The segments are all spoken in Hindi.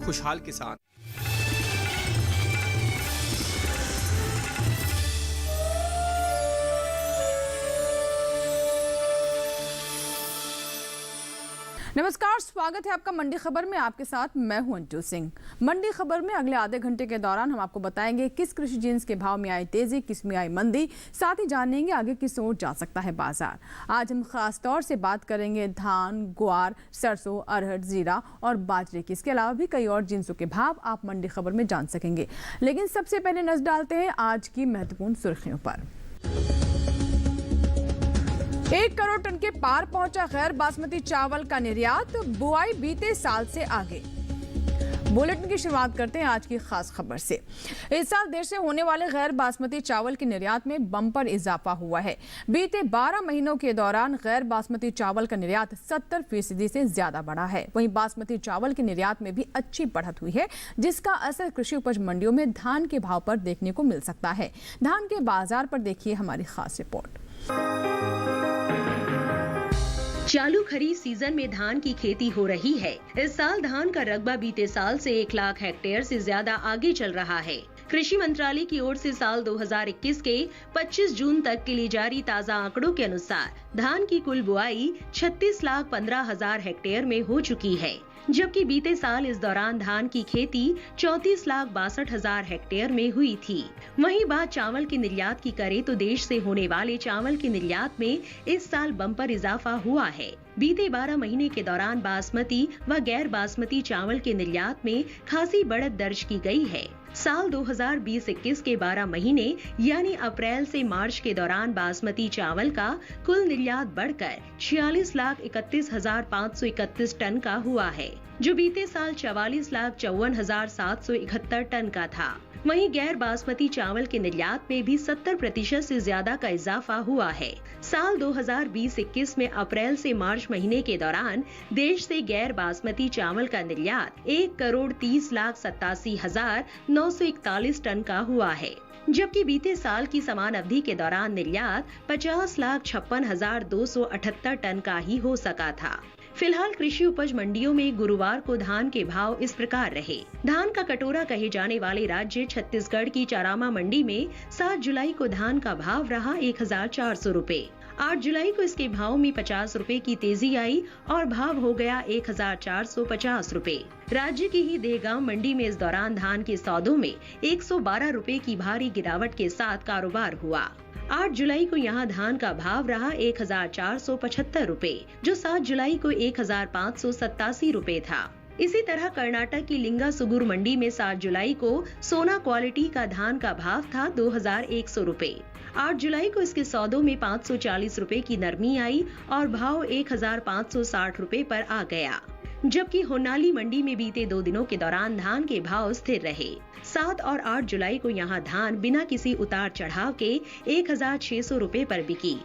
खुशहाल किसान। नमस्कार, स्वागत है आपका मंडी खबर में। आपके साथ मैं हूं अंटू सिंह। मंडी खबर में अगले आधे घंटे के दौरान हम आपको बताएंगे किस कृषि जिन्स के भाव में आई तेजी, किस में आई मंदी, साथ ही जानेंगे आगे किस ओर जा सकता है बाजार। आज हम खास तौर से बात करेंगे धान, ग्वार, सरसों, अरहर, जीरा और बाजरे की। इसके अलावा भी कई और जिन्सों के भाव आप मंडी खबर में जान सकेंगे। लेकिन सबसे पहले नजर डालते हैं आज की महत्वपूर्ण सुर्खियों पर। 1 करोड़ टन के पार पहुंचा गैर बासमती चावल का निर्यात, बुआई बीते साल से आगे। बुलेटिन की शुरुआत करते हैं आज की खास खबर से। इस साल देश से होने वाले गैर बासमती चावल के निर्यात में बम्पर इजाफा हुआ है। बीते 12 महीनों के दौरान गैर बासमती चावल का निर्यात 70% से ज्यादा बढ़ा है। वहीं बासमती चावल के निर्यात में भी अच्छी बढ़त हुई है, जिसका असर कृषि उपज मंडियों में धान के भाव पर देखने को मिल सकता है। धान के बाजार पर देखिए हमारी खास रिपोर्ट। चालू खरीफ सीजन में धान की खेती हो रही है। इस साल धान का रकबा बीते साल से 1 लाख हेक्टेयर से ज्यादा आगे चल रहा है। कृषि मंत्रालय की ओर से साल 2021 के 25 जून तक के लिए जारी ताजा आंकड़ों के अनुसार धान की कुल बुआई 36,15,000 हेक्टेयर में हो चुकी है, जबकि बीते साल इस दौरान धान की खेती 34,62,000 हेक्टेयर में हुई थी। वहीं बात चावल के निर्यात की करें तो देश से होने वाले चावल के निर्यात में इस साल बम्पर इजाफा हुआ है। बीते 12 महीने के दौरान बासमती व गैर बासमती चावल के निर्यात में खासी बढ़त दर्ज की गई है। साल 2020-21 के 12 महीने यानी अप्रैल से मार्च के दौरान बासमती चावल का कुल निर्यात बढ़कर 46,31,531 टन का हुआ है, जो बीते साल 44,54,771 टन का था। वहीं गैर बासमती चावल के निर्यात में भी 70% से ज्यादा का इजाफा हुआ है। साल 2020-21 में अप्रैल से मार्च महीने के दौरान देश से गैर बासमती चावल का निर्यात 1,30,87,941 टन का हुआ है, जबकि बीते साल की समान अवधि के दौरान निर्यात 50,56,278 टन का ही हो सका था। फिलहाल कृषि उपज मंडियों में गुरुवार को धान के भाव इस प्रकार रहे। धान का कटोरा कहे जाने वाले राज्य छत्तीसगढ़ की चारामा मंडी में 7 जुलाई को धान का भाव रहा 1,400 रुपए। 8 जुलाई को इसके भाव में 50 रुपए की तेजी आई और भाव हो गया 1,450 रुपए। राज्य की ही देहगांव मंडी में इस दौरान धान के सौदों में 112 रुपए की भारी गिरावट के साथ कारोबार हुआ। 8 जुलाई को यहां धान का भाव रहा 1,475 रुपए, जो 7 जुलाई को 1,587 रुपए था। इसी तरह कर्नाटक की लिंगा सुगुर मंडी में 7 जुलाई को सोना क्वालिटी का धान का भाव था 2,100 रुपए। 8 जुलाई को इसके सौदों में 540 रुपए की नरमी आई और भाव 1,560 रुपए पर आ गया, जबकि होनाली मंडी में बीते 2 दिनों के दौरान धान के भाव स्थिर रहे। 7 और 8 जुलाई को यहां धान बिना किसी उतार चढ़ाव के 1,600 रुपए पर बिकी।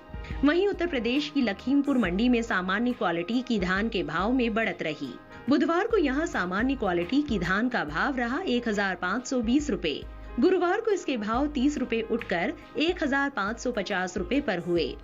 वहीं उत्तर प्रदेश की लखीमपुर मंडी में सामान्य क्वालिटी की धान के भाव में बढ़त रही। बुधवार को यहां सामान्य क्वालिटी की धान का भाव रहा 1,520 रुपए। गुरुवार को इसके भाव 30 रुपए उठकर 1,550 रुपए पर हुए।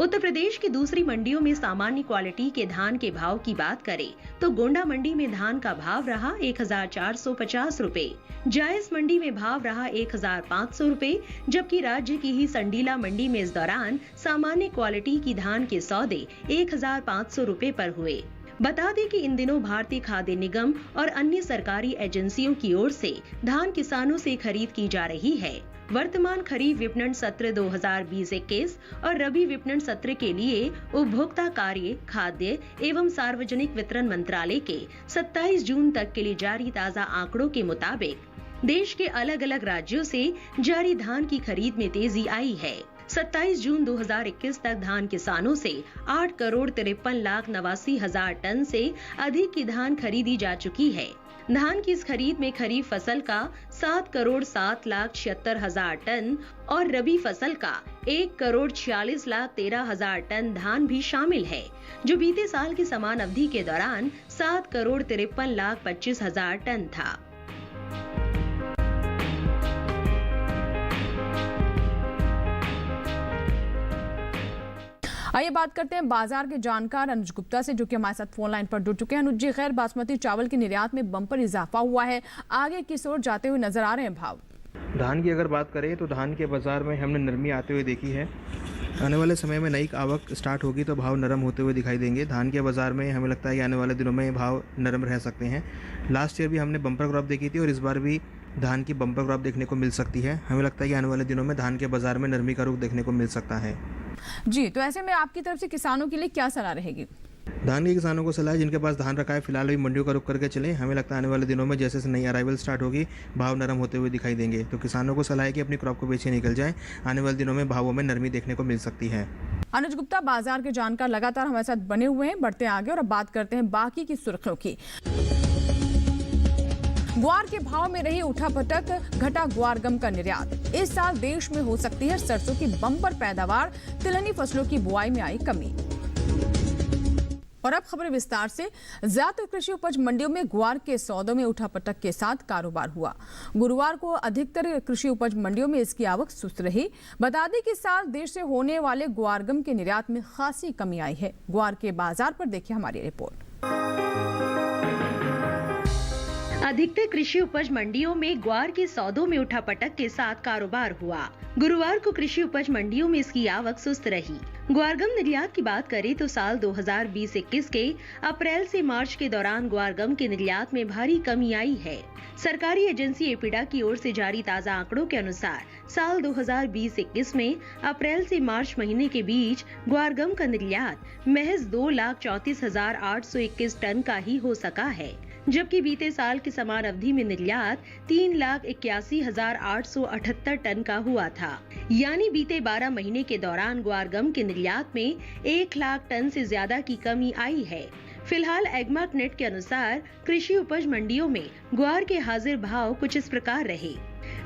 उत्तर प्रदेश की दूसरी मंडियों में सामान्य क्वालिटी के धान के भाव की बात करें तो गोंडा मंडी में धान का भाव रहा 1,450 रुपए, जायस मंडी में भाव रहा 1,500 रुपए, जबकि राज्य की ही संडीला मंडी में इस दौरान सामान्य क्वालिटी की धान के सौदे 1,500 रुपए पर हुए। बता दें कि इन दिनों भारतीय खाद्य निगम और अन्य सरकारी एजेंसियों की ओर से धान किसानों से खरीद की जा रही है। वर्तमान खरीफ विपणन सत्र 2020-21 और रबी विपणन सत्र के लिए उपभोक्ता कार्य, खाद्य एवं सार्वजनिक वितरण मंत्रालय के 27 जून तक के लिए जारी ताजा आंकड़ों के मुताबिक देश के अलग अलग राज्यों से जारी धान की खरीद में तेजी आई है। 27 जून 2021 तक धान किसानों से 8,53,89,000 टन से अधिक की धान खरीदी जा चुकी है। धान की इस खरीद में खरीफ फसल का 7,07,76,000 टन और रबी फसल का 1,46,13,000 टन धान भी शामिल है, जो बीते साल की समान अवधि के दौरान 7,53,25,000 टन था। आइए बात करते हैं बाजार के जानकार अनुज गुप्ता से, जो कि हमारे साथ फोन लाइन पर जुड़ चुके हैं। अनुज जी, खैर बासमती चावल के निर्यात में बम्पर इजाफा हुआ है, आगे किस ओर जाते हुए नजर आ रहे हैं भाव? धान की अगर बात करें तो धान के बाज़ार में हमने नरमी आते हुए देखी है। आने वाले समय में नई आवक स्टार्ट होगी तो भाव नरम होते हुए दिखाई देंगे। धान के बाज़ार में हमें लगता है कि आने वाले दिनों में भाव नरम रह सकते हैं। लास्ट ईयर भी हमने बम्पर क्रॉप देखी थी और इस बार भी धान की बम्पर क्रॉप देखने को मिल सकती है। हमें लगता है कि आने वाले दिनों में धान के बाज़ार में नरमी का रुख देखने को मिल सकता है। जी, तो ऐसे में आपकी तरफ से किसानों के लिए क्या सलाह रहेगी? धान के किसानों को सलाह है, जिनके पास धान रखा है फिलहाल अभी मंडियों का रुख करके चले। हमें लगता है आने वाले दिनों में जैसे जैसे नई अराइवल स्टार्ट होगी भाव नरम होते हुए दिखाई देंगे। तो किसानों को सलाह है कि अपनी क्रॉप को बेच के निकल जाएं। आने वाले दिनों में भावों में नरमी देखने को मिल सकती है। अनुज गुप्ता बाजार के जानकार लगातार हमारे साथ बने हुए हैं। बढ़ते हैं आगे और अब बात करते हैं बाकी की सुर्खियों की। ग्वार के भाव में रही उठापटक, घटा ग्वार गम का निर्यात। इस साल देश में हो सकती है सरसों की बम्पर पैदावार, तिलहनी फसलों की बुआई में आई कमी। और अब खबरें विस्तार से। ज्यादातर कृषि उपज मंडियों में ग्वार के सौदों में उठापटक के साथ कारोबार हुआ। गुरुवार को अधिकतर कृषि उपज मंडियों में इसकी आवक सुस्त रही। बता दें कि साल देश से होने वाले ग्वारगम के निर्यात में खासी कमी आई है। ग्वार के बाजार पर देखिए हमारी रिपोर्ट। अधिकतर कृषि उपज मंडियों में ग्वार के सौदों में उठापटक के साथ कारोबार हुआ। गुरुवार को कृषि उपज मंडियों में इसकी आवक सुस्त रही। ग्वारगम निर्यात की बात करें तो साल 2020-21 के अप्रैल से मार्च के दौरान ग्वारगम के निर्यात में भारी कमी आई है। सरकारी एजेंसी एपिडा की ओर से जारी ताजा आंकड़ों के अनुसार साल 2020-21 में अप्रैल से मार्च महीने के बीच ग्वारगम का निर्यात महज 2,34,821 टन का ही हो सका है, जबकि बीते साल के समान अवधि में निर्यात 3,81,878 टन का हुआ था। यानी बीते 12 महीने के दौरान ग्वारगम के निर्यात में 1 लाख टन से ज्यादा की कमी आई है। फिलहाल एग्मार्क नेट के अनुसार कृषि उपज मंडियों में ग्वार के हाजिर भाव कुछ इस प्रकार रहे।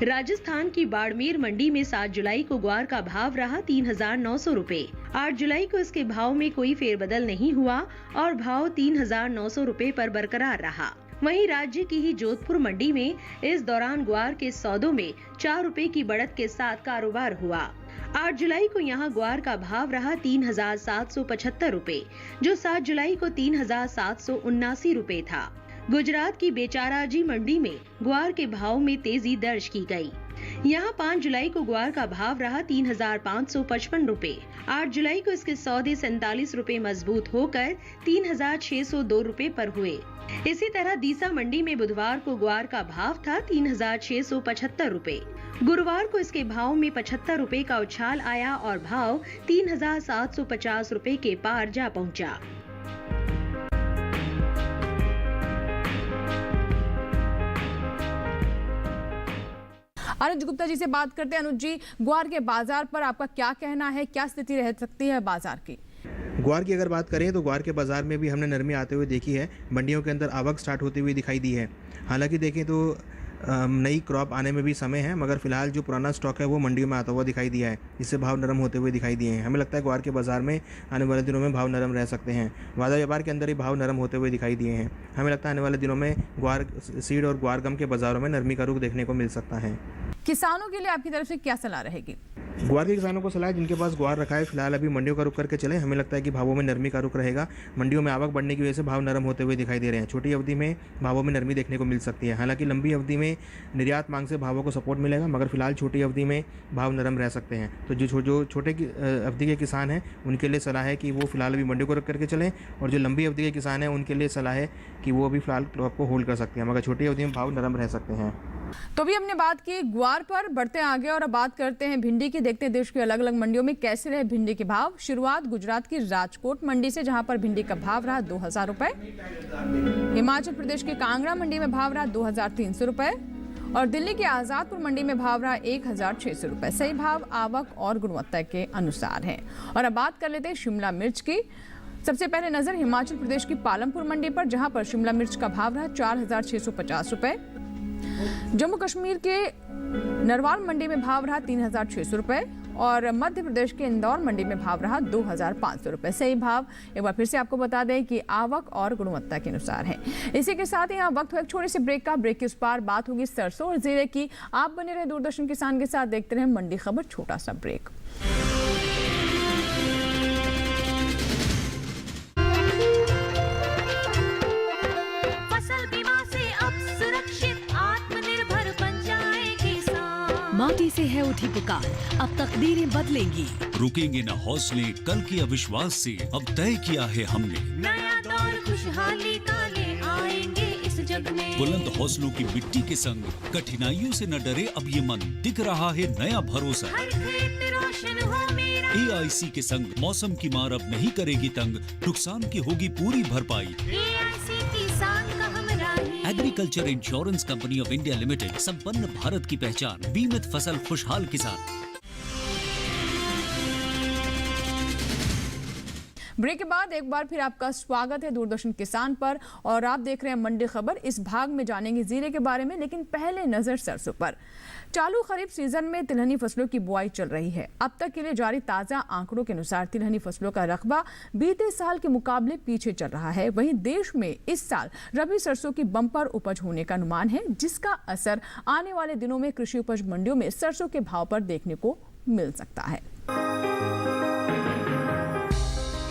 राजस्थान की बाड़मेर मंडी में 7 जुलाई को ग्वार का भाव रहा 3,900 रुपए। 8 जुलाई को इसके भाव में कोई फेरबदल नहीं हुआ और भाव 3,900 रुपए पर बरकरार रहा। वहीं राज्य की ही जोधपुर मंडी में इस दौरान ग्वार के सौदों में 4 रुपए की बढ़त के साथ कारोबार हुआ। 8 जुलाई को यहां ग्वार का भाव रहा 3,775 रुपए, जो 7 जुलाई को 3,779 रुपए था। गुजरात की बेचाराजी मंडी में ग्वार के भाव में तेजी दर्ज की गई। यहाँ 5 जुलाई को ग्वार का भाव रहा 3,555 रुपए। 8 जुलाई को इसके सौदे 47 रुपए मजबूत होकर 3,602 रुपए पर हुए। इसी तरह दीसा मंडी में बुधवार को ग्वार का भाव था 3,675 रुपए। गुरुवार को इसके भाव में 75 रुपए का उछाल आया और भाव 3,750 रुपए के पार जा पहुंचा। अनुज गुप्ता जी से बात करते हैं। अनुज जी, ग्वार के बाजार पर आपका क्या कहना है, क्या स्थिति रह सकती है बाजार की? ग्वार की अगर बात करें तो ग्वार के बाज़ार में भी हमने नरमी आते हुए देखी है। मंडियों के अंदर आवक स्टार्ट होती हुई दिखाई दी है। हालांकि देखें तो नई क्रॉप आने में भी समय है, मगर फिलहाल जो पुराना स्टॉक है वो मंडियों में आता हुआ दिखाई दिया है, जिससे भाव नरम होते हुए दिखाई दिए हैं। हमें लगता है ग्वार के बाज़ार में आने वाले दिनों में भाव नरम रह सकते हैं। वादा व्यापार के अंदर ही भाव नरम होते हुए दिखाई दिए हैं। हमें लगता है आने वाले दिनों में ग्वार सीड और ग्वारगम के बाज़ारों में नरमी का रुख देखने को मिल सकता है। किसानों के लिए आपकी तरफ से क्या सलाह रहेगी? ग्वार के किसानों को सलाह है, जिनके पास ग्वार रखा है फिलहाल अभी मंडियों का रुख करके चले। हमें लगता है कि भावों में नरमी का रुख रहेगा। मंडियों में आवक बढ़ने की वजह से भाव नरम होते हुए दिखाई दे रहे हैं। छोटी अवधि में भावों में नरमी देखने को मिल सकती है। हालांकि लंबी अवधि में निर्यात मांग से भावों को सपोर्ट मिलेगा, मगर फिलहाल छोटी अवधि में भाव नरम रह सकते हैं। तो जो छोटे अवधि के किसान हैं उनके लिए सलाह है कि वो फिलहाल अभी मंडियों को रुख करके चलें, और जो लंबी अवधि के किसान हैं उनके लिए सलाह है कि वो अभी फिलहाल क्रॉप को होल्ड कर सकते हैं, मगर छोटी अवधि में भाव नरम रह सकते हैं। तो भी हमने बात की ग्वार पर, बढ़ते आगे और अब बात करते हैं भिंडी की। देखते हैं देश की अलग अलग मंडियों में कैसे रहे भिंडी के भाव। शुरुआत गुजरात की राजकोट मंडी से, जहां पर भिंडी का भाव रहा 2,000 रुपए। हिमाचल प्रदेश के कांगड़ा मंडी में भाव रहा 2,300 रुपए और दिल्ली के आजादपुर मंडी में भाव रहा 1,600 रुपए। सही भाव आवक और गुणवत्ता के अनुसार है। और अब बात कर लेते हैं शिमला मिर्च की। सबसे पहले नजर हिमाचल प्रदेश की पालमपुर मंडी पर, जहां पर शिमला मिर्च का भाव रहा 4,650 रुपए। जम्मू कश्मीर के नरवाल मंडी में भाव रहा 3,600 रुपए और मध्य प्रदेश के इंदौर मंडी में भाव रहा 2,500 रुपए। सही भाव एक बार फिर से आपको बता दें कि आवक और गुणवत्ता के अनुसार है। इसी के साथ ही यहाँ वक्त हो एक छोटे से ब्रेक का। ब्रेक के उस पार बात होगी सरसों और जीरे की। आप बने रहे दूरदर्शन किसान के साथ, देखते रहे मंडी खबर। छोटा सा ब्रेक। माटी से है उठी पुकार, अब तकदीरें बदलेंगी। रुकेंगे न हौसले कल के अविश्वास से, अब तय किया है हमने। नया दौर खुशहाली का ले आएंगे इस जग में। बुलंद हौसलों की मिट्टी के संग, कठिनाइयों से न डरे अब ये मन, दिख रहा है नया भरोसा। हर खेत रोशन हो मेरा। AIC के संग मौसम की मार अब नहीं करेगी तंग, नुकसान की होगी पूरी भरपाई। AIC किसान का हमराही। Agriculture insurance company of India limited, संपन्न भारत की पहचान, बीमित फसल खुशहाल किसान। ब्रेक के बाद एक बार फिर आपका स्वागत है दूरदर्शन किसान पर, और आप देख रहे हैं मंडी खबर। इस भाग में जानेंगे जीरे के बारे में, लेकिन पहले नजर सरसों पर। चालू खरीफ सीजन में तिलहनी फसलों की बुआई चल रही है। अब तक के लिए जारी ताजा आंकड़ों के अनुसार तिलहनी फसलों का रकबा बीते साल के मुकाबले पीछे चल रहा है। वहीं देश में इस साल रबी सरसों की बम्पर उपज होने का अनुमान है, जिसका असर आने वाले दिनों में कृषि उपज मंडियों में सरसों के भाव पर देखने को मिल सकता है।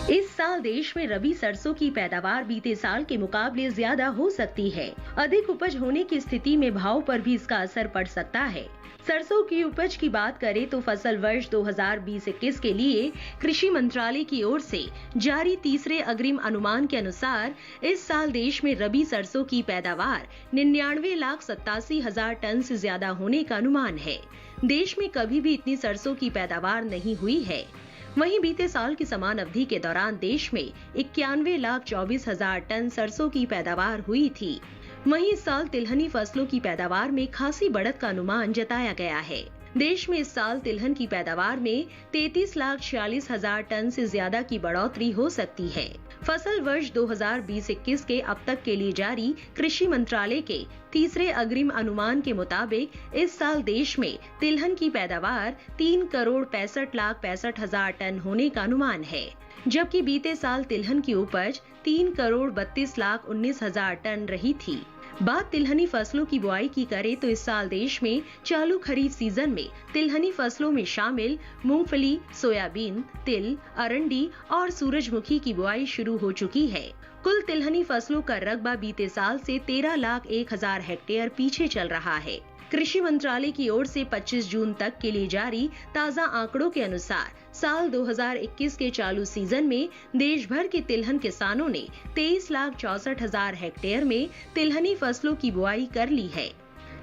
इस साल देश में रबी सरसों की पैदावार बीते साल के मुकाबले ज्यादा हो सकती है। अधिक उपज होने की स्थिति में भाव पर भी इसका असर पड़ सकता है। सरसों की उपज की बात करें तो फसल वर्ष 2020-21 के लिए कृषि मंत्रालय की ओर से जारी तीसरे अग्रिम अनुमान के अनुसार इस साल देश में रबी सरसों की पैदावार 99,87,000 टन से ज्यादा होने का अनुमान है। देश में कभी भी इतनी सरसों की पैदावार नहीं हुई है। वहीं बीते साल की समान अवधि के दौरान देश में 91,24,000 टन सरसों की पैदावार हुई थी। वहीं इस साल तिलहनी फसलों की पैदावार में खासी बढ़त का अनुमान जताया गया है। देश में इस साल तिलहन की पैदावार में 33,46,000 टन से ज्यादा की बढ़ोतरी हो सकती है। फसल वर्ष 2020-21 के अब तक के लिए जारी कृषि मंत्रालय के तीसरे अग्रिम अनुमान के मुताबिक इस साल देश में तिलहन की पैदावार 3,65,65,000 टन होने का अनुमान है, जबकि बीते साल तिलहन की उपज 3,32,19,000 टन रही थी। बात तिलहनी फसलों की बुआई की करें तो इस साल देश में चालू खरीफ सीजन में तिलहनी फसलों में शामिल मूंगफली, सोयाबीन, तिल, अरंडी और सूरजमुखी की बुआई शुरू हो चुकी है। कुल तिलहनी फसलों का रकबा बीते साल से 13,01,000 हेक्टेयर पीछे चल रहा है। कृषि मंत्रालय की ओर से 25 जून तक के लिए जारी ताजा आंकड़ों के अनुसार साल 2021 के चालू सीजन में देश भर के तिलहन किसानों ने 23,64,000 हेक्टेयर में तिलहनी फसलों की बुआई कर ली है,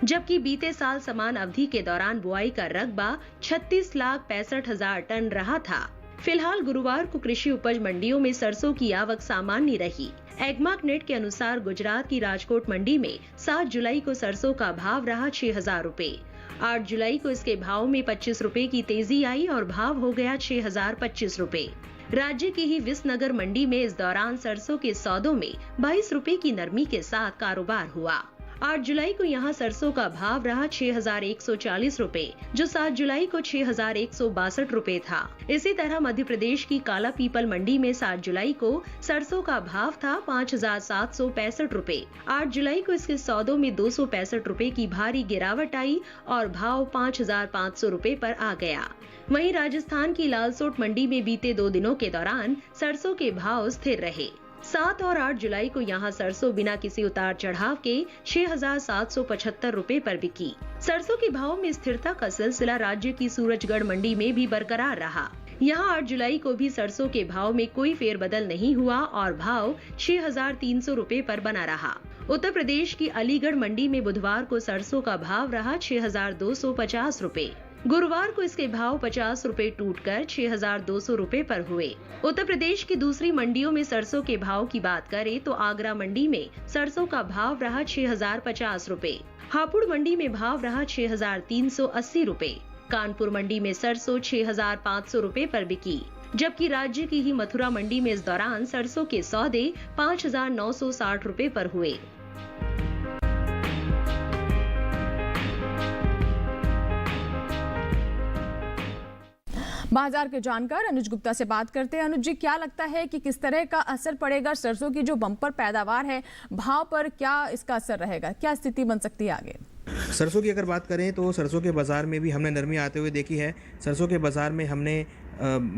जबकि बीते साल समान अवधि के दौरान बुआई का रकबा 36,65,000 टन रहा था। फिलहाल गुरुवार को कृषि उपज मंडियों में सरसों की आवक सामान्य रही। एग्मार्क नेट के अनुसार गुजरात की राजकोट मंडी में 7 जुलाई को सरसों का भाव रहा 6,000 रुपए। 8 जुलाई को इसके भाव में 25 रुपए की तेजी आई और भाव हो गया 6,025 रुपए। राज्य की ही विसनगर मंडी में इस दौरान सरसों के सौदों में 22 रुपए की नरमी के साथ कारोबार हुआ। 8 जुलाई को यहां सरसों का भाव रहा 6,140 रुपए, जो 7 जुलाई को 6,162 रुपए था। इसी तरह मध्य प्रदेश की काला पीपल मंडी में 7 जुलाई को सरसों का भाव था 5,765 रुपए। 8 जुलाई को इसके सौदों में 265 रुपए की भारी गिरावट आई और भाव 5,500 रुपए पर आ गया। वहीं राजस्थान की लालसोट मंडी में बीते 2 दिनों के दौरान सरसों के भाव स्थिर रहे। 7 और 8 जुलाई को यहां सरसों बिना किसी उतार चढ़ाव के 6,775 रुपए पर बिकी। सरसों के भाव में स्थिरता का सिलसिला राज्य की सूरजगढ़ मंडी में भी बरकरार रहा। यहां 8 जुलाई को भी सरसों के भाव में कोई फेरबदल नहीं हुआ और भाव 6,300 रुपए पर बना रहा। उत्तर प्रदेश की अलीगढ़ मंडी में बुधवार को सरसों का भाव रहा 6,250 रुपए। गुरुवार को इसके भाव 50 रुपए टूटकर 6,200 रुपए पर हुए। उत्तर प्रदेश की दूसरी मंडियों में सरसों के भाव की बात करें तो आगरा मंडी में सरसों का भाव रहा 6,050 रुपए। हापुड़ मंडी में भाव रहा 6,380 रुपए। कानपुर मंडी में सरसों 6,500 रुपए पर बिकी, जबकि राज्य की ही मथुरा मंडी में इस दौरान सरसों के सौदे 5,960 रुपए पर हुए। बाजार के जानकार अनुज गुप्ता से बात करते हैं। अनुज जी, क्या लगता है कि किस तरह का असर पड़ेगा सरसों की जो बम्पर पैदावार है, भाव पर क्या इसका असर रहेगा, क्या स्थिति बन सकती है आगे? सरसों की अगर बात करें तो सरसों के बाज़ार में भी हमने नरमी आते हुए देखी है। सरसों के बाज़ार में हमने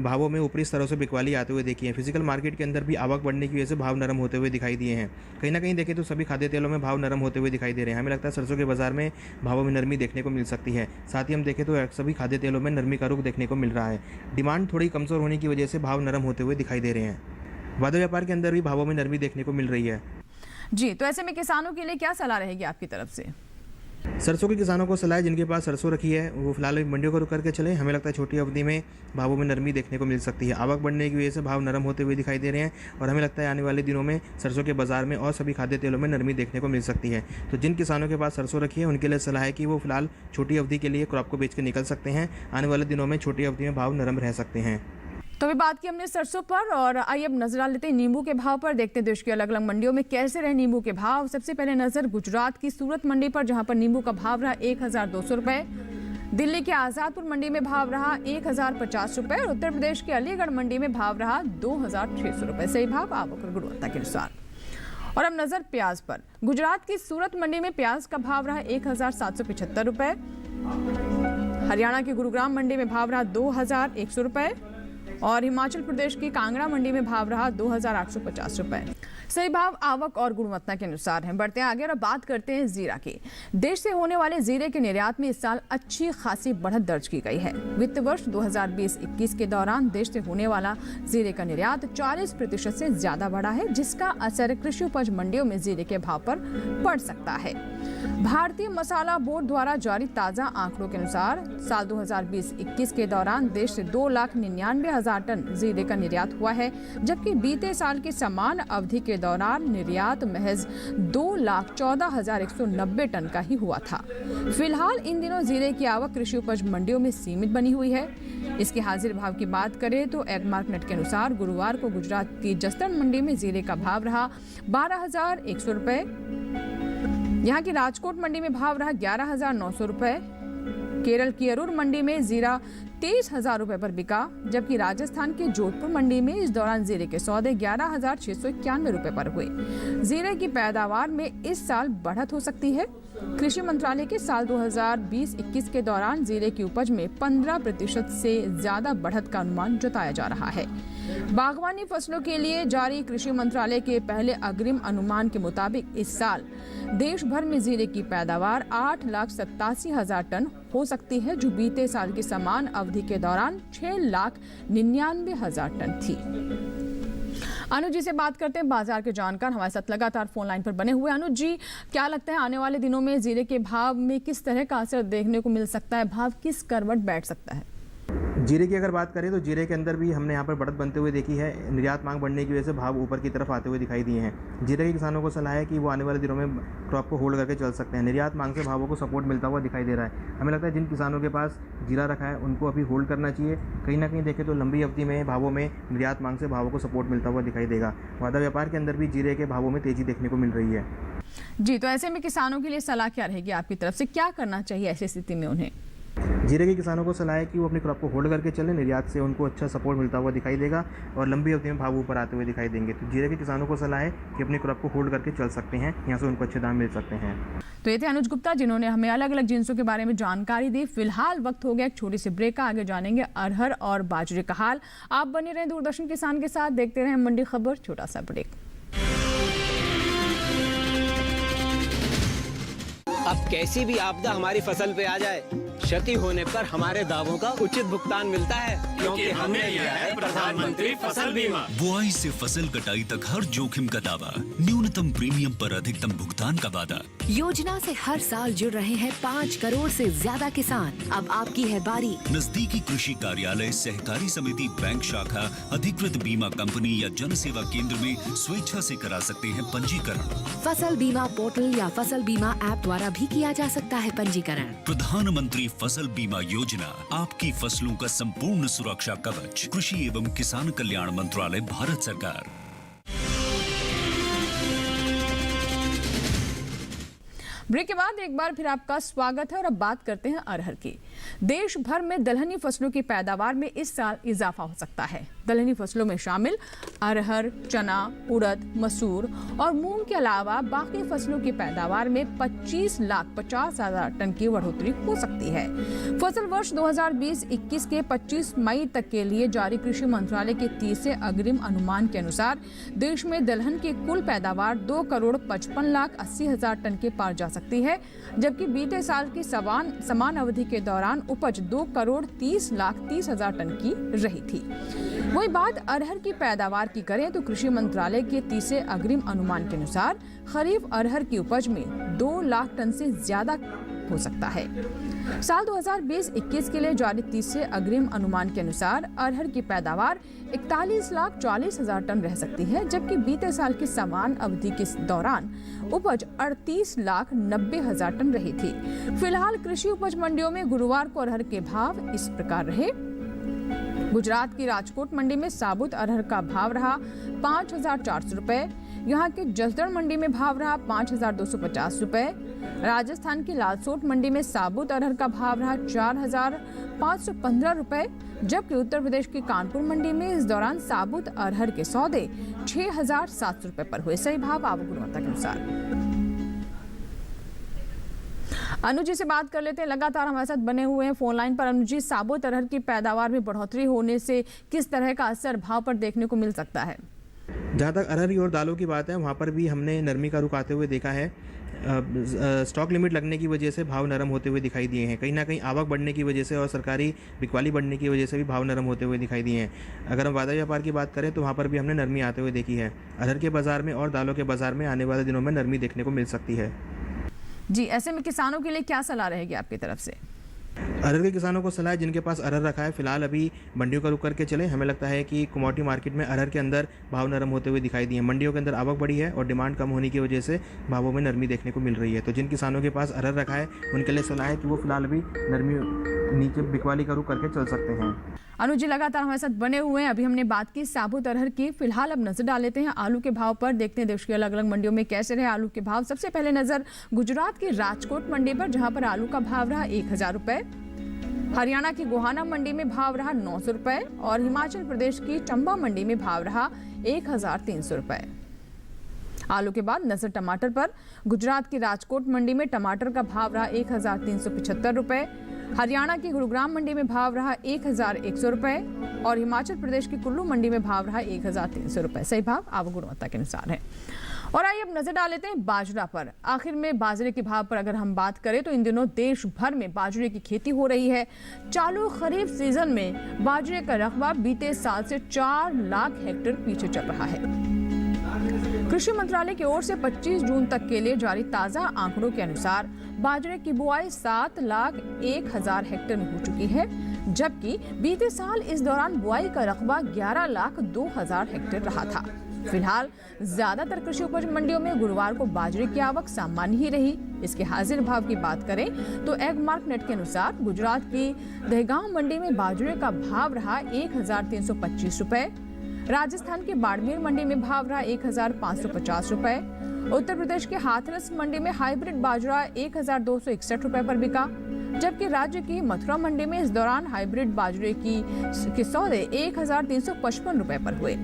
भावों में ऊपरी स्तरों से बिकवाली आते हुए देखी है। फिजिकल मार्केट के अंदर भी आवक बढ़ने की वजह से भाव नरम होते हुए दिखाई दिए हैं। कहीं ना कहीं देखें तो सभी खाद्य तेलों में भाव नरम होते हुए दिखाई दे रहे हैं। हमें लगता है सरसों के बाजार में भावों में नरमी देखने को मिल सकती है। साथ ही हम देखें तो सभी खाद्य तेलों में नरमी का रुख देखने को मिल रहा है। डिमांड थोड़ी कमज़ोर होने की वजह से भाव नरम होते हुए दिखाई दे रहे हैं। वादा व्यापार के अंदर भी भावों में नरमी देखने को मिल रही है। जी, तो ऐसे में किसानों के लिए क्या सलाह रहेगी आपकी तरफ से? सरसों के किसानों को सलाह है, जिनके पास सरसों रखी है वो फिलहाल मंडियों को रुक करके चले। हमें लगता है छोटी अवधि में भावों में नरमी देखने को मिल सकती है। आवक बढ़ने की वजह से भाव नरम होते हुए दिखाई दे रहे हैं और हमें लगता है आने वाले दिनों में सरसों के बाजार में और सभी खाद्य तेलों में नरमी देखने को मिल सकती है। तो जिन किसानों के पास सरसों रखी है उनके लिए सलाह है कि वो फिलहाल छोटी अवधि के लिए क्रॉप को बेच के निकल सकते हैं। आने वाले दिनों में छोटी अवधि में भाव नरम रह सकते हैं। तो अभी बात की हमने सरसों पर और आइए अब नजर डाल लेते हैं नींबू के भाव पर। देखते हैं देश की अलग अलग मंडियों में कैसे रहे नींबू के भाव। सबसे पहले नजर गुजरात की सूरत मंडी पर, जहां पर नींबू का भाव रहा 1200 रुपए। दिल्ली के आजादपुर मंडी में भाव रहा 1050 रुपए और उत्तर प्रदेश के अलीगढ़ मंडी में भाव रहा 2600 रुपए। सही भाव आवक और गुणवत्ता के अनुसार। और अब नजर प्याज पर। गुजरात की सूरत मंडी में प्याज का भाव रहा 1775 रुपए। हरियाणा की गुरुग्राम मंडी में भाव रहा 2100 रुपए और हिमाचल प्रदेश की कांगड़ा मंडी में भाव रहा 2850 रुपए। सही भाव आवक और गुणवत्ता के अनुसार हैं। बढ़ते हैं आगे और अब बात करते हैं जीरा की। देश से होने वाले जीरे के निर्यात में इस साल अच्छी खासी बढ़त दर्ज की गई है। वित्त वर्ष 2020-21 के दौरान देश से होने वाला जीरे का निर्यात 40% से ज्यादा बढ़ा है, जिसका असर कृषि उपज मंडियों में जीरे के भाव पर पड़ सकता है। भारतीय मसाला बोर्ड द्वारा जारी ताजा आंकड़ों के अनुसार साल 2020-21 के दौरान देश से 2,99,000 टन जीरे का निर्यात हुआ है, जबकि बीते साल की समान अवधि के दौरान निर्यात महज 2,14,190 टन का ही हुआ था। फिलहाल इन दिनों जीरे की आवक कृषि उपज मंडियों में सीमित बनी हुई है। इसके हाजिर भाव की बात करें तो एगमार्क नेट के अनुसार गुरुवार को गुजरात की जसदण मंडी में जीरे का भाव रहा 12,100 रुपए। यहाँ की राजकोट मंडी में भाव रहा 11,900 रुपए। केरल की अरूर मंडी में जीरा 23,000 रुपए पर बिका, जबकि राजस्थान के जोधपुर मंडी में इस दौरान जीरे के सौदे 11,691 रुपए पर हुए। जीरे की पैदावार में इस साल बढ़त हो सकती है। कृषि मंत्रालय के साल 2020-21 के दौरान जीरे की उपज में 15% से ज्यादा बढ़त का अनुमान जताया जा रहा है। बागवानी फसलों के लिए जारी कृषि मंत्रालय के पहले अग्रिम अनुमान के मुताबिक इस साल देश भर में जीरे की पैदावार 8,87,000 टन हो सकती है, जो बीते साल की समान अवधि के दौरान 6,99,000 टन थी। अनुज जी से बात करते हैं, बाजार के जानकार हमारे साथ लगातार फोन लाइन पर बने हुए। अनुज जी, क्या लगता है आने वाले दिनों में जीरे के भाव में किस तरह का असर देखने को मिल सकता है? भाव किस करवट बैठ सकता है? जीरे की अगर बात करें तो जीरे के अंदर भी हमने यहाँ पर बढ़त बनते हुए देखी है। निर्यात मांग बढ़ने की वजह से भाव ऊपर की तरफ आते हुए दिखाई दिए हैं। जीरे के किसानों को सलाह है कि वो आने वाले दिनों में क्रॉप को होल्ड करके चल सकते हैं। निर्यात मांग से भावों को सपोर्ट मिलता हुआ दिखाई दे रहा है। हमें लगता है जिन किसानों के पास जीरा रखा है उनको अभी होल्ड करना चाहिए। कहीं ना कहीं देखें तो लंबी अवधि में भावों में निर्यात मांग से भावों को सपोर्ट मिलता हुआ दिखाई देगा। वादा व्यापार के अंदर भी जीरे के भावों में तेजी देखने को मिल रही है। जी, तो ऐसे में किसानों के लिए सलाह क्या रहेगी आपकी तरफ से? क्या करना चाहिए ऐसी स्थिति में उन्हें? जीरे के किसानों को सलाह है कि वो अपनी क्रॉप को होल्ड करके चलें। निर्यात से उनको अच्छा सपोर्ट मिलता हुआ दिखाई देगा और लंबी अवधि में भाव ऊपर आते हुए दिखाई देंगे। तो जीरे के किसानों को सलाह है कि अपनी क्रॉप को होल्ड करके चल सकते हैं, यहाँ से उनको अच्छे दाम मिल सकते हैं। तो ये थे अनुज गुप्ता, जिन्होंने हमें अलग अलग जिन्सों के बारे में जानकारी दी। फिलहाल वक्त हो गया एक छोटी सी ब्रेक का। आगे जानेंगे अरहर और बाजरे का हाल। आप बने रहें दूरदर्शन किसान के साथ, देखते रहें मंडी खबर। छोटा सा ब्रेक। अब कैसी भी आपदा हमारी फसल पे आ जाए, क्षति होने पर हमारे दावों का उचित भुगतान मिलता है, क्योंकि हमने लिया है प्रधानमंत्री फसल बीमा। बुआई से फसल कटाई तक हर जोखिम का दावा, न्यूनतम प्रीमियम पर अधिकतम भुगतान का वादा। योजना से हर साल जुड़ रहे हैं 5 करोड़ से ज्यादा किसान। अब आपकी है बारी। नजदीकी कृषि कार्यालय, सहकारी समिति, बैंक शाखा, अधिकृत बीमा कंपनी या जन सेवा केंद्र में स्वेच्छा से करा सकते हैं पंजीकरण। फसल बीमा पोर्टल या फसल बीमा ऐप द्वारा भी किया जा सकता है पंजीकरण। प्रधानमंत्री फसल बीमा योजना, आपकी फसलों का संपूर्ण सुरक्षा कवच। कृषि एवं किसान कल्याण मंत्रालय, भारत सरकार। ब्रेक के बाद एक बार फिर आपका स्वागत है और अब बात करते हैं अरहर की। देश भर में दलहनी फसलों की पैदावार में इस साल इजाफा हो सकता है। दलहनी फसलों में शामिल अरहर, चना, उड़द, मसूर और मूंग के अलावा बाकी फसलों की पैदावार में 25,50,000 टन की बढ़ोतरी हो सकती है। फसल वर्ष 2020-21 के 25 मई तक के लिए जारी कृषि मंत्रालय के तीसरे अग्रिम अनुमान के अनुसार देश में दलहन की कुल पैदावार 2,55,80,000 टन के पार जा सकती है, जबकि बीते साल की समान अवधि के दौरान उपज 2,30,30,000 टन की रही थी। वही बात अरहर की पैदावार की करें तो कृषि मंत्रालय के तीसरे अग्रिम अनुमान के अनुसार खरीफ अरहर की उपज में 2 लाख टन से ज्यादा हो सकता है। साल 2020-21 के लिए जारी तीसरे अग्रिम अनुमान के अनुसार अरहर की पैदावार 41,40,000 टन रह सकती है, जबकि बीते साल की समान अवधि के दौरान उपज 38,90,000 टन रही थी। फिलहाल कृषि उपज मंडियों में गुरुवार को अरहर के भाव इस प्रकार रहे। गुजरात की राजकोट मंडी में साबुत अरहर का भाव रहा 5,400 रुपए। यहाँ के जसदण मंडी में भाव रहा 5,250 रुपए। राजस्थान की लालसोट मंडी में साबुत अरहर का भाव रहा 4,515 रुपए, जबकि उत्तर प्रदेश की कानपुर मंडी में इस दौरान साबुत अरहर के सौदे 6,700 रुपए पर हुए। सही भाव आवक गुणवत्ता के अनुसार। अनुज जी से बात कर लेते हैं, लगातार हमारे साथ बने हुए हैं फोन लाइन पर। अनुज जी, साबुत अरहर की पैदावार में बढ़ोतरी होने से किस तरह का असर भाव पर देखने को मिल सकता है? जहाँ तक अरहर और दालों की बात है, वहाँ पर भी हमने नरमी का रुख आते हुए देखा है। स्टॉक लिमिट लगने की वजह से भाव नरम होते हुए दिखाई दिए हैं। कहीं ना कहीं आवक बढ़ने की वजह से और सरकारी बिकवाली बढ़ने की वजह से भी भाव नरम होते हुए दिखाई दिए हैं। अगर हम वादा व्यापार की बात करें तो वहाँ पर भी हमने नरमी आते हुए देखी है। अरहर के बाजार में और दालों के बाजार में आने वाले दिनों में नरमी देखने को मिल सकती है। जी, ऐसे में किसानों के लिए क्या सलाह रहेगी आपकी तरफ से? अरहर के किसानों को सलाह है, जिनके पास अरहर रखा है फिलहाल अभी मंडियों का रुख करके चले। हमें लगता है कि कमोडिटी मार्केट में अरहर के अंदर भाव नरम होते हुए दिखाई दिए। मंडियों के अंदर आवक बढ़ी है और डिमांड कम होने की वजह से भावों में नरमी देखने को मिल रही है। तो जिन किसानों के पास अरहर रखा है उनके लिए सलाह है कि वो फिलहाल अभी नरमी नीचे बिकवाली का रुख करके चल सकते हैं। अनुज जी लगातार हमारे साथ बने हुए हैं। अभी हमने बात की साबुत अरहर की। फिलहाल अब नजर डाल लेते हैं आलू के भाव पर। देखते हैं देश की अलग अलग मंडियों में कैसे रहे आलू के भाव। सबसे पहले नजर गुजरात की राजकोट मंडी पर, जहां पर आलू का भाव रहा 1,000 रुपए। हरियाणा की गोहाना मंडी में भाव रहा 900 रुपए और हिमाचल प्रदेश की चंबा मंडी में भाव रहा 1,300 रुपए। आलू के बाद नजर टमाटर पर। गुजरात की राजकोट मंडी में टमाटर का भाव रहा 1,375 रुपए। हरियाणा की गुरुग्राम मंडी में भाव रहा 1,100 रुपए और हिमाचल प्रदेश की कुल्लू मंडी में भाव रहा 1,300 रुपए। सही भाव आवक गुणवत्ता के अनुसार है। और आइए अब नजर डाल लेते हैं बाजरा पर। आखिर में बाजरे के भाव पर अगर हम बात करें तो इन दिनों देश भर में बाजरे की खेती हो रही है। चालू खरीफ सीजन में बाजरे का रकबा बीते साल से 4 लाख हेक्टेयर पीछे चल रहा है। कृषि मंत्रालय की ओर से 25 जून तक के लिए जारी ताजा आंकड़ों के अनुसार बाजरे की बुआई 7,01,000 हेक्टेयर में हो चुकी है, जबकि बीते साल इस दौरान बुआई का रकबा 11,02,000 हेक्टेयर रहा था। फिलहाल ज्यादातर कृषि उपज मंडियों में गुरुवार को बाजरे की आवक सामान्य ही रही। इसके हाजिर भाव की बात करें तो एग मार्क नेट के अनुसार गुजरात की दहगांव मंडी में बाजरे का भाव रहा 1,325 रुपए। राजस्थान के बाड़मेर मंडी में भाव रहा 1,550 रुपए। उत्तर प्रदेश के हाथरस मंडी में हाइब्रिड बाजरा 1,261 रुपए पर बिका, जबकि राज्य की मथुरा मंडी में इस दौरान हाइब्रिड बाजरे के सौदे 1,355 रुपए पर हुए।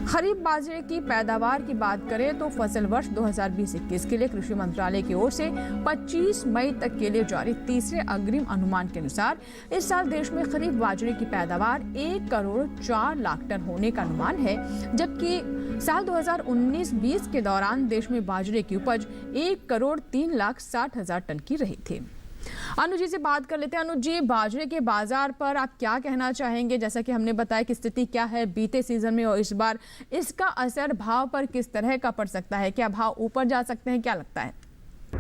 खरीफ बाजरे की पैदावार की बात करें तो फसल वर्ष 2020-21 के लिए कृषि मंत्रालय की ओर से 25 मई तक के लिए जारी तीसरे अग्रिम अनुमान के अनुसार इस साल देश में खरीफ बाजरे की पैदावार 1,04,00,000 टन होने का अनुमान है, जबकि साल 2019-20 के दौरान देश में बाजरे की उपज 1,03,60,000 टन की रही थी। अनुज जी से बात कर लेते हैं। अनुज जी, बाजरे के बाजार पर आप क्या कहना चाहेंगे? जैसा कि हमने बताया कि स्थिति क्या है बीते सीजन में और इस बार इसका असर भाव पर किस तरह का पड़ सकता है? क्या भाव ऊपर जा सकते हैं, क्या लगता है?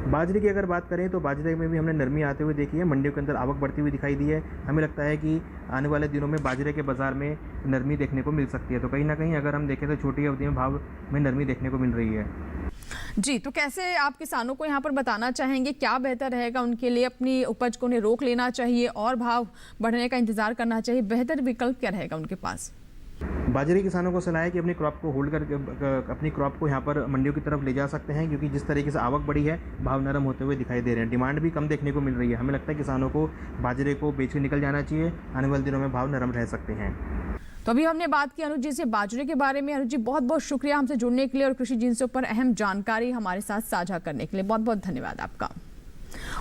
बाजरे की अगर बात करें तो बाजरे में भी हमने नरमी आते हुए देखी है। मंडियों के अंदर आवक बढ़ती हुई दिखाई दी है। हमें लगता है कि आने वाले दिनों में बाजरे के बाजार में नरमी देखने को मिल सकती है। तो कहीं ना कहीं अगर हम देखें तो छोटी अवधि में भाव में नरमी देखने को मिल रही है। जी, तो कैसे आप किसानों को यहाँ पर बताना चाहेंगे क्या बेहतर रहेगा उनके लिए? अपनी उपज को उन्हें रोक लेना चाहिए और भाव बढ़ने का इंतजार करना चाहिए? बेहतर विकल्प क्या रहेगा उनके पास? बाजरे किसानों को सलाह है कि अपनी क्रॉप को होल्ड करके अपनी क्रॉप को यहाँ पर मंडियों की तरफ ले जा सकते हैं, क्योंकि जिस तरीके से आवक बढ़ी है भाव नरम होते हुए दिखाई दे रहे हैं। डिमांड भी कम देखने को मिल रही है। हमें लगता है किसानों को बाजरे को बेच के निकल जाना चाहिए। आने वाले दिनों में भाव नरम रह सकते हैं। तो अभी हमने बात की अनुज जी से बाजरे के बारे में। अनुज जी, बहुत बहुत शुक्रिया हमसे जुड़ने के लिए और कृषि जिन्सों पर अहम जानकारी हमारे साथ साझा करने के लिए। बहुत बहुत धन्यवाद आपका।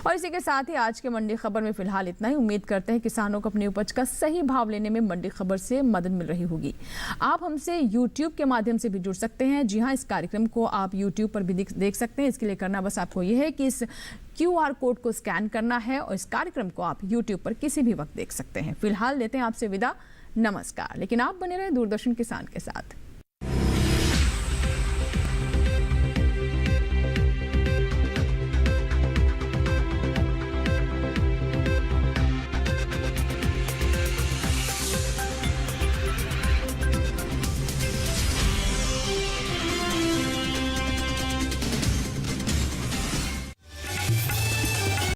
और इसी के साथ ही आज के मंडी खबर में फिलहाल इतना ही। उम्मीद करते हैं किसानों को अपनी उपज का सही भाव लेने में मंडी खबर से मदद मिल रही होगी। आप हमसे YouTube के माध्यम से भी जुड़ सकते हैं। जी हाँ, इस कार्यक्रम को आप YouTube पर भी देख सकते हैं। इसके लिए करना बस आपको ये है कि इस QR कोड को स्कैन करना है और इस कार्यक्रम को आप YouTube पर किसी भी वक्त देख सकते हैं। फिलहाल लेते हैं आपसे विदा, नमस्कार। लेकिन आप बने रहे दूरदर्शन किसान के साथ।